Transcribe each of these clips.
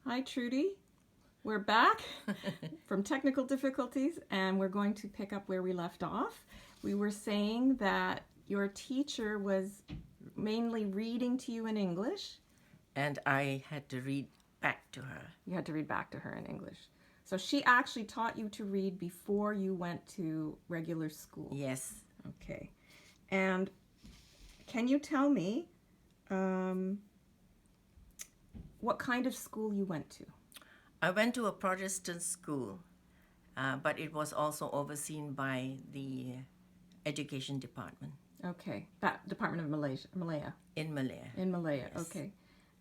Hi, Trudy. We're back from technical difficulties, and we're going to pick up where we left off. We were saying that your teacher was mainly reading to you in English. And I had to read back to her. You had to read back to her in English. So she actually taught you to read before you went to regular school. Yes. Okay. And can you tell me what kind of school you went to? I went to a Protestant school, but it was also overseen by the education department Okay. That Department of Malaya. in Malaya. In Malaya, Yes. okay.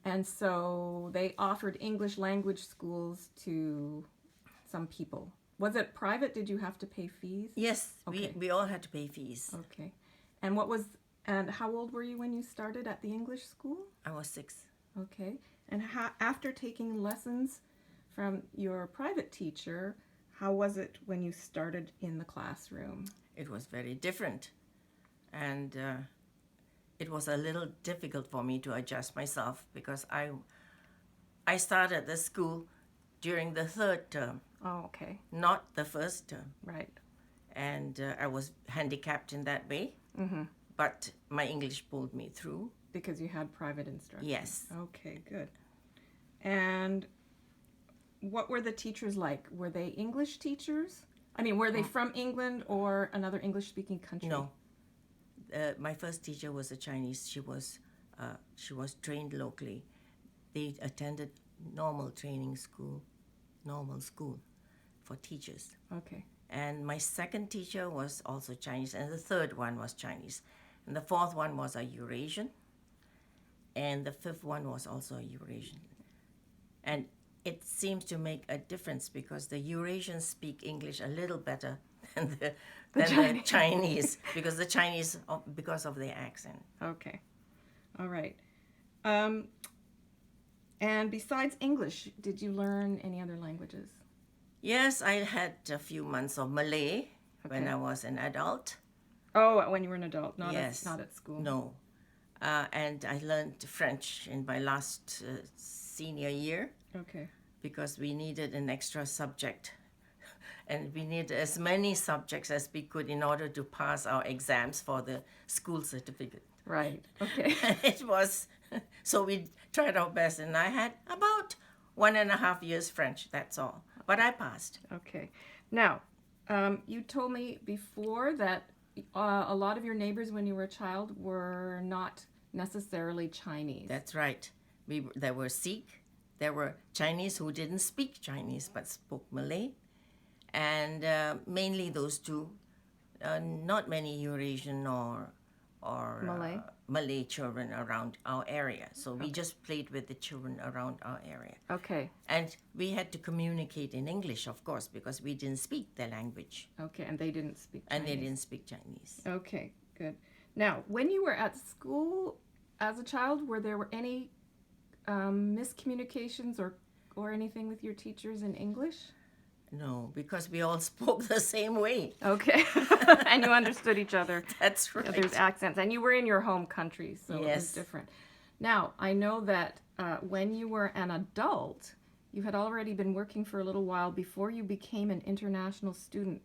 And so they offered English language schools to some people. Was it private? Did you have to pay fees? Yes, Okay. we all had to pay fees. Okay. And how old were you when you started at the English school? I was 6. Okay. And after taking lessons from your private teacher, how was it when you started in the classroom? It was very different. And it was a little difficult for me to adjust myself because I started the school during the 3rd term, Oh, okay. not the 1st term. Right. And I was handicapped in that way. Mm-hmm. But my English pulled me through. Because you had private instruction. Yes. Okay, good. And what were the teachers like? Were they English teachers? I mean, were they from England or another English-speaking country? No. My first teacher was a Chinese. She was trained locally. They attended normal school for teachers. Okay. And my second teacher was also Chinese, and the third one was Chinese. And the fourth one was a Eurasian. And the fifth one was also a Eurasian. And it seems to make a difference because the Eurasians speak English a little better than the Chinese because the Chinese, because of their accent. Okay. All right. And besides English, did you learn any other languages? Yes, I had a few months of Malay when Okay. I was an adult. Oh, when you were an adult, not Yes. not at school. No. And I learned French in my last senior year Okay. because we needed an extra subject. And we needed as many subjects as we could in order to pass our exams for the school certificate. Right. Okay. It was, so we tried our best, and I had about 1.5 years French, that's all. But I passed. Okay. Now, you told me before that a lot of your neighbors when you were a child were not necessarily Chinese. That's right. There were Sikh, there were Chinese who didn't speak Chinese but spoke Malay, and mainly those two. Not many Eurasian or Malay children around our area. So we just played with the children around our area. Okay. And we had to communicate in English, of course, because we didn't speak their language. Okay, and they didn't speak Chinese. And they didn't speak Chinese. Okay, good. Now, when you were at school as a child, were there any miscommunications or anything with your teachers in English? No, because we all spoke the same way. Okay. And you understood each other. That's right. There's accents. And you were in your home country, so it was Yes. different. Now, I know that when you were an adult, you had already been working for a little while before you became an international student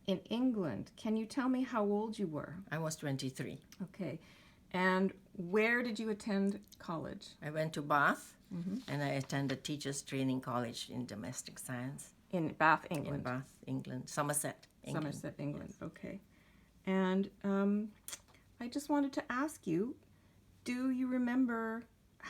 in England. Can you tell me how old you were? I was 23. Okay. And where did you attend college? I went to Bath, and I attended Teachers Training College in Domestic Science In Bath, in England. Bath, England. Somerset, England. Somerset, England. Okay. And I just wanted to ask you, do you remember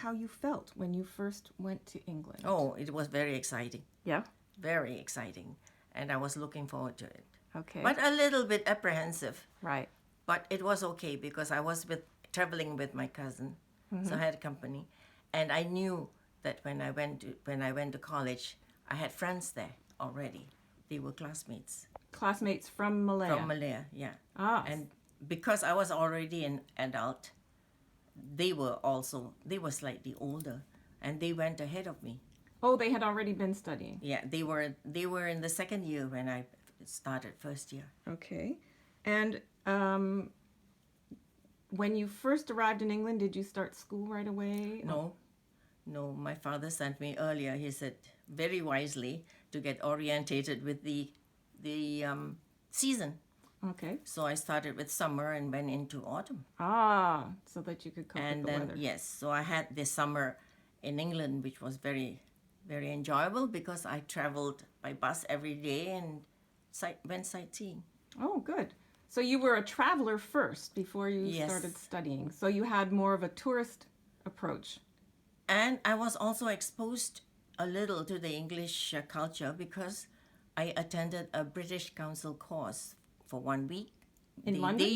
how you felt when you first went to England? Oh, it was very exciting. Yeah? Very exciting. And I was looking forward to it. Okay. But a little bit apprehensive. Right. But it was okay because I was traveling with my cousin, so I had company, and I knew that when I went to college, I had friends there already. They were classmates Classmates from Malaya. from Malaya, yeah. Ah. And because I was already an adult, they were slightly older, and they went ahead of me. Oh, they had already been studying. Yeah, they were in the second year when I started first year. Okay. And when you first arrived in England, did you start school right away? No, my father sent me earlier. He said very wisely to get orientated with the season. Okay. So I started with summer and went into autumn. Ah, so that you could cope And with the then weather. yes, so I had this summer in England, which was very, very enjoyable because I traveled by bus every day and went sightseeing. Oh, good. So you were a traveler first before you Yes. started studying. So you had more of a tourist approach. And I was also exposed a little to the English culture because I attended a British Council course for 1 week. In London?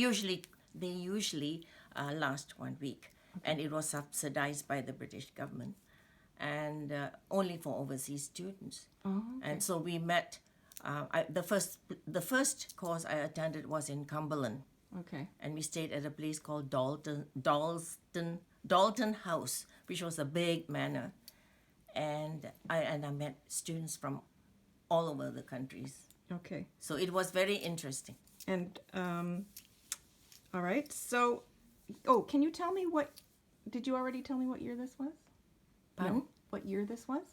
They usually last 1 week, and it was subsidized by the British government, and only for overseas students. Oh, And so we met. The first course I attended was in Cumberland, okay. and we stayed at a place called Dalton House, which was a big manor, and I met students from all over the countries. Okay. So it was very interesting. And all right. So, can you tell me did you already tell me what year this was? Pardon? No. What year this was?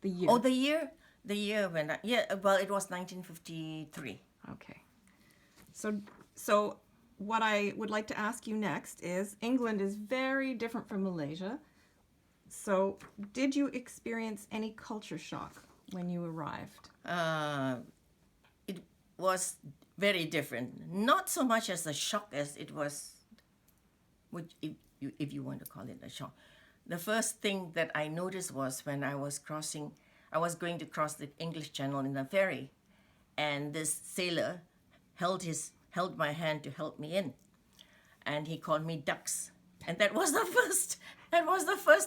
The year. Oh, the year when well, it was 1953. Okay. So what I would like to ask you next is England is very different from Malaysia. So did you experience any culture shock when you arrived? It was very different. Not so much as a shock as it was, if you want to call it a shock. The first thing that I noticed was when I was going to cross the English Channel in a ferry, and this sailor held my hand to help me in, and he called me ducks, and that was the first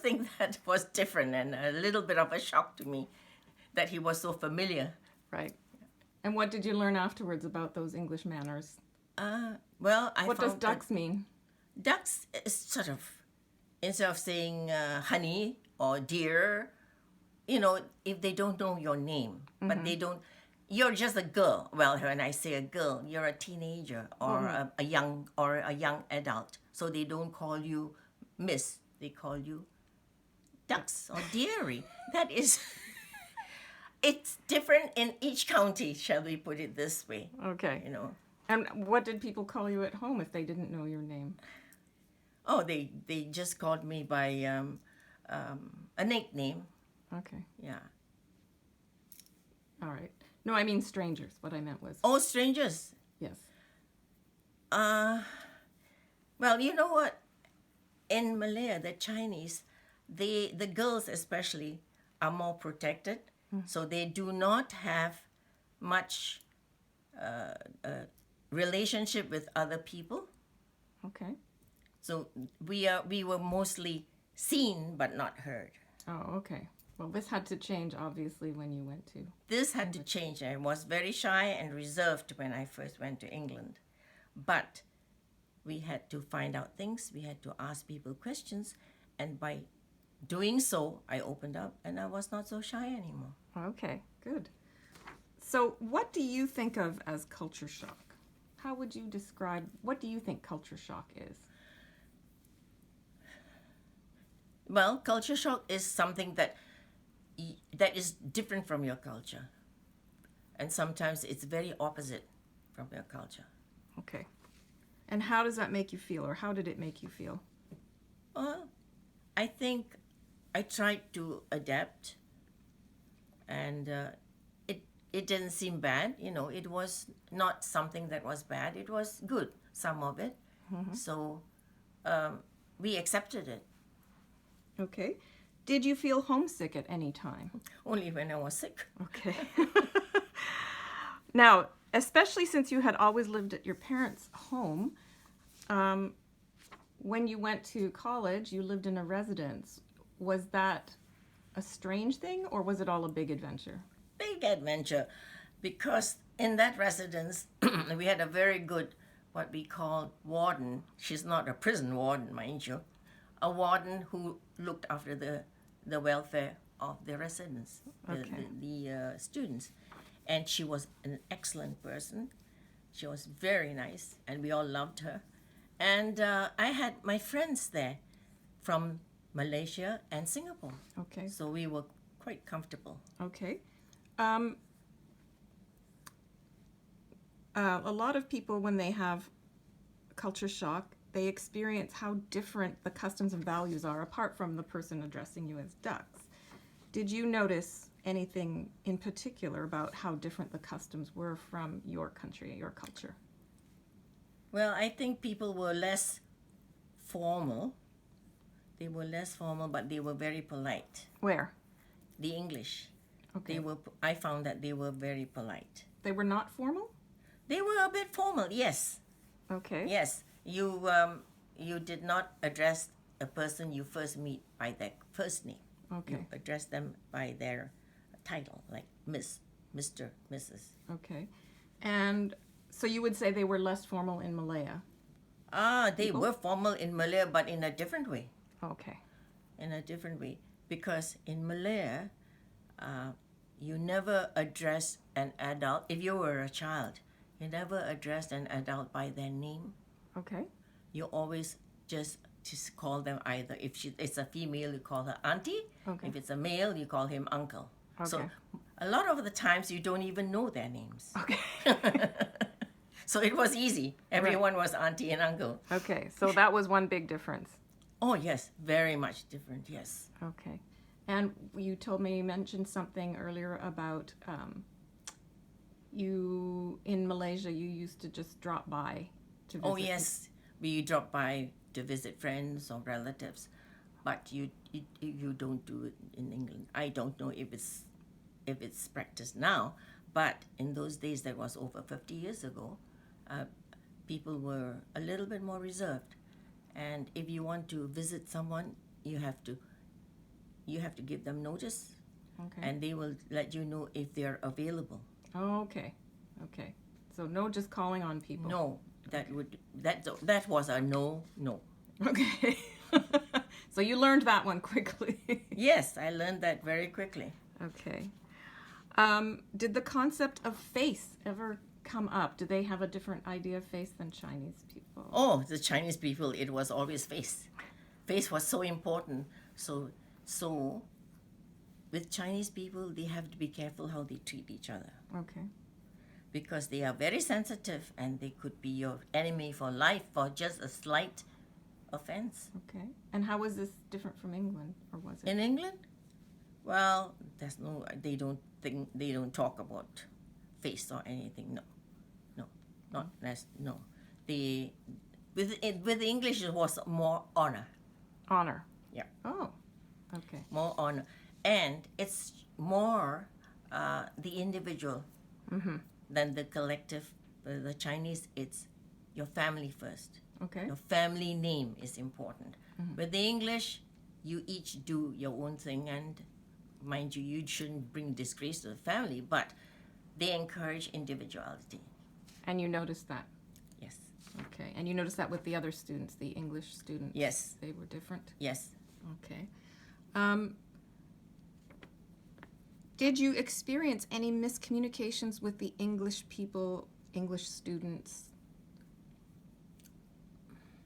thing that was different and a little bit of a shock to me, that he was so familiar. Right. And what did you learn afterwards about those English manners? Well, I What does found that ducks mean? ducks is sort of, instead of saying honey or dear, if they don't know your name, but they don't, you're just a girl. Well, when I say a girl, you're a teenager or a young adult. So they don't call you miss, they call you ducks or dearie. That is, it's different in each county, shall we put it this way, Okay. you know. And what did people call you at home if they didn't know your name? Oh, they just called me by a nickname. Okay. Yeah. All right. No, I mean strangers. What I meant was, Oh, strangers. yes. Well, you know what? In Malaya, the Chinese, the girls especially are more protected, so they do not have much relationship with other people. Okay. So we were mostly seen but not heard. Oh, okay. Well, this had to change, obviously, when you went to. This had to change. I was very shy and reserved when I first went to England. But we had to find out things, we had to ask people questions, and by doing so, I opened up and I was not so shy anymore. Okay, good. So, what do you think of as culture shock? How would you describe, what do you think culture shock is? Well, culture shock is something that is different from your culture. And sometimes it's very opposite from your culture. Okay. And how does that make you feel, or how did it make you feel? Well, I think I tried to adapt, and it didn't seem bad. It was not something that was bad. It was good, some of it. So we accepted it. Okay. Did you feel homesick at any time? Only when I was sick. Okay. Now, especially since you had always lived at your parents' home, when you went to college, you lived in a residence. Was that a strange thing, or was it all a big adventure? Big adventure, because in that residence we had a very good, what we call warden. She's not a prison warden, mind you, a warden who looked after the welfare of the residents, the students, and she was an excellent person. She was very nice, and we all loved her. And I had my friends there from Malaysia, and Singapore. Okay. So we were quite comfortable. Okay. A lot of people, when they have culture shock, they experience how different the customs and values are, apart from the person addressing you as ducks. Did you notice anything in particular about how different the customs were from your country, your culture? Well, I think people were less formal. They were less formal, but they were very polite. Where? The English. Okay. I found that they were very polite. They were not formal? They were a bit formal, yes. Okay. Yes. You did not address a person you first meet by their first name. Okay. You address them by their title, like Miss, Mr., Mrs. Okay. And so you would say they were less formal in Malaya? They were formal in Malaya, but in a different way. Okay. In a different way. Because in Malaya, you never address an adult. If you were a child, you never addressed an adult by their name. Okay. You always just call them either. If it's a female, you call her auntie. Okay. If it's a male, you call him uncle. So Okay. a lot of the times you don't even know their names. Okay. So it was easy. Everyone was auntie and uncle. Okay. So that was one big difference. Oh yes, very much different. Yes. Okay. And you mentioned something earlier about you in Malaysia, you used to just drop by to visit. Oh yes, we drop by to visit friends or relatives, but you don't do it in England. I don't know if it's practiced now, but in those days, that was over 50 years ago, people were a little bit more reserved, and if you want to visit someone, you have to give them notice, Okay. and they will let you know if they are available. Oh, okay. Okay. So no just calling on people. No, that was a no. Okay. So you learned that one quickly. Yes, I learned that very quickly. Okay. Did the concept of face ever come up? Do they have a different idea of face than Chinese people? Oh, the Chinese people, it was always face. Face was so important. So with Chinese people, they have to be careful how they treat each other, Okay. because they are very sensitive and they could be your enemy for life for just a slight offense. Okay. And how was this different from England, or was it? In England, well, they don't talk about face or anything. No. With English, it was more honor. Honor. Yeah. Oh. Okay. More honor, and it's more the individual than the collective. The Chinese, it's your family first. Okay. Your family name is important. With the English, you each do your own thing, and mind you, you shouldn't bring disgrace to the family, but they encourage individuality. And you noticed that? Yes. Okay. And you noticed that with the other students, the English students? Yes. They were different? Yes. Okay. Did you experience any miscommunications with the English people, English students?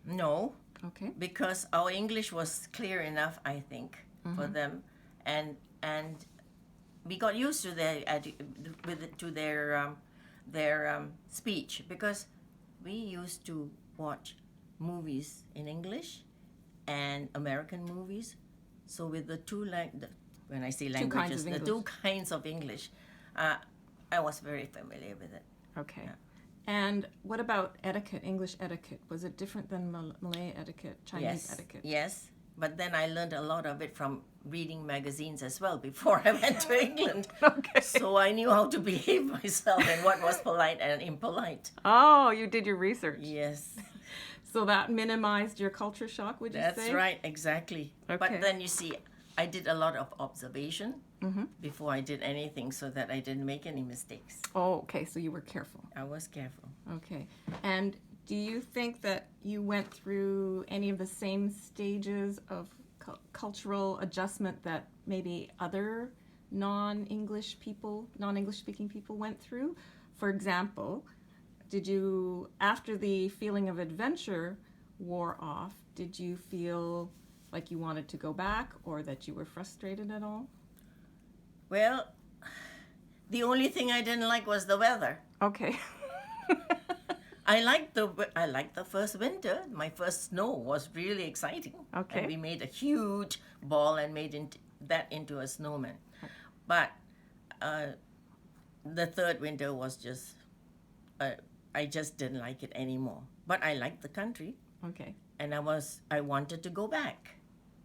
No, Okay. because our English was clear enough, I think, for them, and we got used to their speech, because we used to watch movies in English and American movies. So with the when I say languages, the two kinds of English, I was very familiar with it. Okay. Yeah. And what about etiquette, English etiquette? Was it different than Malay etiquette, Chinese etiquette? Yes, but then I learned a lot of it from reading magazines as well before I went to England. Okay. So I knew how to behave myself and what was polite and impolite. Oh, you did your research. Yes, So that minimized your culture shock, would you say? that's right, exactly. Okay. But then you see, I did a lot of observation before I did anything, so that I didn't make any mistakes. Oh, okay. So you were careful. I was careful. Okay. And do you think that you went through any of the same stages of cultural adjustment that maybe other non-English speaking people went through? For example, did you, after the feeling of adventure wore off, did you feel Like you wanted to go back, or that you were frustrated at all? Well, the only thing I didn't like was the weather. Okay. I liked the first winter. My first snow was really exciting. Okay. And we made a huge ball and made that into a snowman. But the third winter was just, I just didn't like it anymore. But I liked the country, Okay. and I wanted to go back.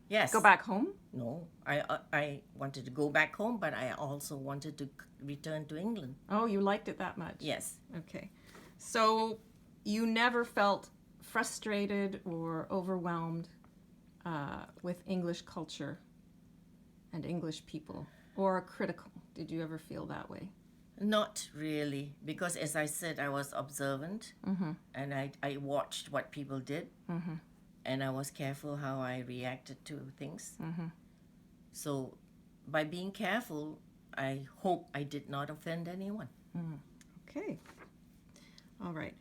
Yes. Go back home? No, I wanted to go back home, but I also wanted to return to England. Oh, you liked it that much? Yes. Okay. So you never felt frustrated or overwhelmed with English culture and English people, or critical? Did you ever feel that way? Not really, because as I said, I was observant, and I watched what people did, and I was careful how I reacted to things. So by being careful, I hope I did not offend anyone. Okay. All right.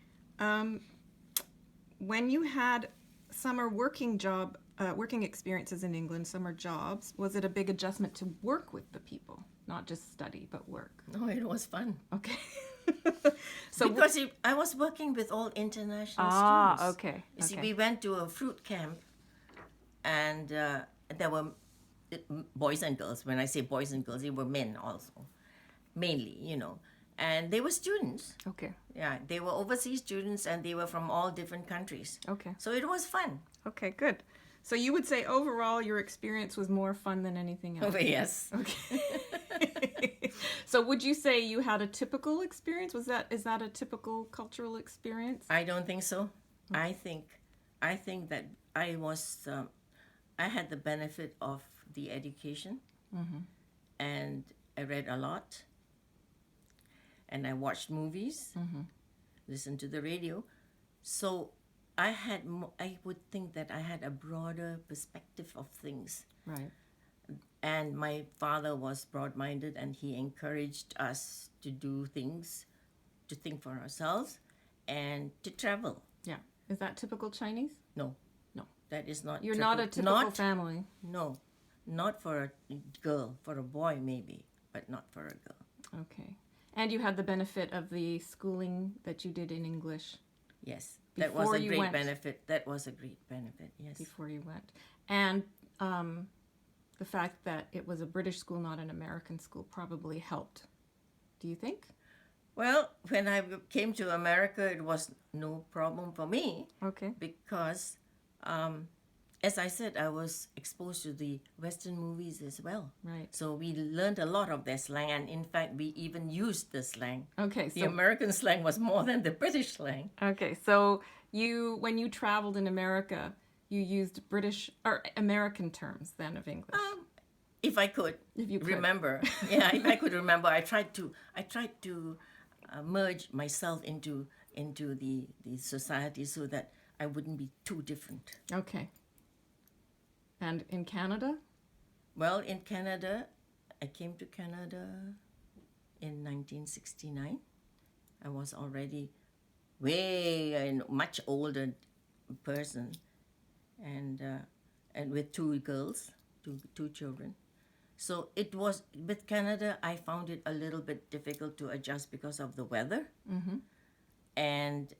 When you had summer working experiences in England, summer jobs, was it a big adjustment to work with the people, not just study, but work? No, it was fun. Okay. So Because I was working with all international ah, students. okay. You see, Okay. we went to a fruit camp, and there were boys and girls. When I say boys and girls, they were men also, mainly, and they were students. Okay. Yeah, they were overseas students, and they were from all different countries. Okay. So it was fun. Okay, good. So you would say overall your experience was more fun than anything else? Oh, yes. Okay. So would you say you had a typical experience? Is that a typical cultural experience? I don't think so. I think that I had the benefit of the education, and I read a lot, and I watched movies, listened to the radio. So I would think that I had a broader perspective of things. Right. And my father was broad-minded, and he encouraged us to do things, to think for ourselves, and to travel. Yeah. Is that typical Chinese? No. No. That is not You're not a typical family. No. Not for a girl. For a boy, maybe, but not for a girl. Okay. And you had the benefit of the schooling that you did in English Yes. That was Before a you great went. benefit. That was a great benefit, yes. before you went. And the fact that it was a British school, not an American school, probably helped. Do you think? Well, when I came to America, it was no problem for me Okay. because, as I said, I was exposed to the Western movies as well. Right. So we learned a lot of their slang, and in fact, we even used the slang. Okay. The So American slang was more than the British slang. okay. So when you traveled in America, you used British or American terms then of English. If I could, If you could. remember, yeah, if I could remember, I tried to merge myself into the society so that I wouldn't be too different. Okay. And in Canada? Well, in Canada, I came to Canada in 1969. I was already a much older person, and with two girls, two children. So it was, with Canada, I found it a little bit difficult to adjust because of the weather. And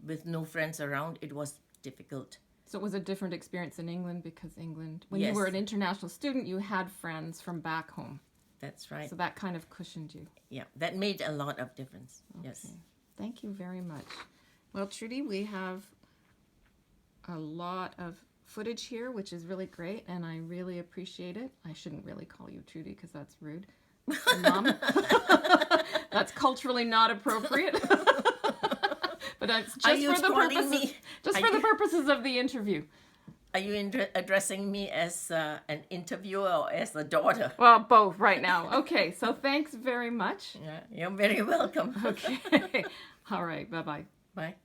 with no friends around, it was difficult. So it was a different experience in England because England, when you Yes. were an international student, you had friends from back home. That's right. So that kind of cushioned you. Yeah, that made a lot of difference. Yes. Okay. Thank you very much. Well, Trudy, we have a lot of footage here, which is really great, and I really appreciate it. I shouldn't really call you Trudy because that's rude. Mom. That's culturally not appropriate. But it's Are just you for the calling purposes, me- just are for the you- purposes of the interview. Are you addressing me as an interviewer or as a daughter? Well, both right now. Okay, so thanks very much. Yeah, you're very welcome. Okay. All right. Bye-bye. Bye.